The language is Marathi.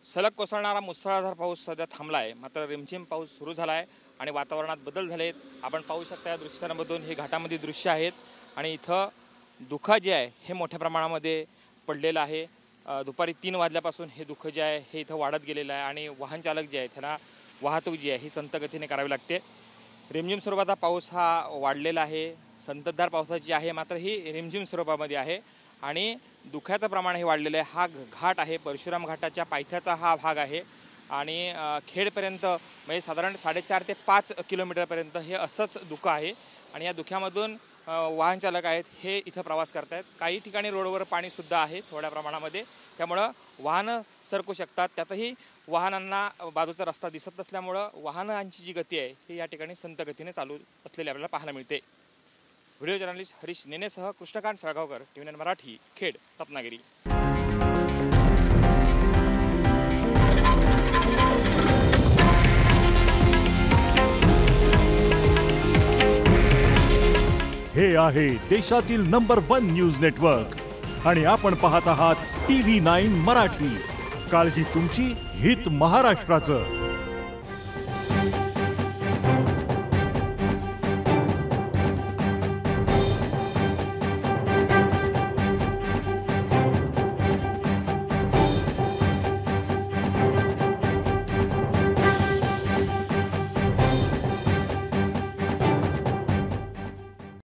सलग कोसळणारा मुसळधार पाऊस सध्या थांबला आहे, मात्र रिमझिम पाऊस सुरू झाला आहे आणि वातावरणात बदल झालेत। आपण पाहू शकता या दृश्यांमधून हे घाटामध्ये दृश्य आहेत आणि इथं धुकं जे आहे हे मोठ्या प्रमाणामध्ये पडलेलं आहे। दुपारी 3 वाजल्यापासून हे धुकं जे आहे हे इथं वाढत गेलेलं आहे आणि वाहन चालक जे आहेत त्यांना वाहतूक जी आहे ही संथ गतीने करावी लागते। रिमझिम स्वरूपाचा पाऊस हा वाढलेला आहे, संततधार पावसाची आहे, मात्र ही रिमझिम स्वरूपामध्ये आहे आणि धुक्याचं प्रमाण हे वाढलेलं आहे। हा घाट आहे परशुराम घाटाच्या पायथ्याचा हा भाग आहे आणि खेडपर्यंत म्हणजे साधारण 4.5 ते 5 किलोमीटरपर्यंत हे असंच धुकं आहे आणि या धुक्यामधून वाहन चालक आहेत हे इथं प्रवास करतायत। काही ठिकाणी रोडवर पाणीसुद्धा आहे थोड्या प्रमाणामध्ये, त्यामुळं वाहनं सरकू शकतात। त्यातही वाहनांना बाजूचा रस्ता दिसत नसल्यामुळं वाहनांची जी गती आहे ही या ठिकाणी संथ गतीने चालू असलेली आपल्याला पाहायला मिळते। व्हिडिओ जर्नलिस्ट हरीश नेनेसह कृष्णकांत सळगावकर, TV9 मराठी, खेड, रत्नागिरी। हे आहे देशातील नंबर 1 न्यूज नेटवर्क आणि आपण पाहत आहात TV9 मराठी। काळजी तुमची, हित महाराष्ट्राचं।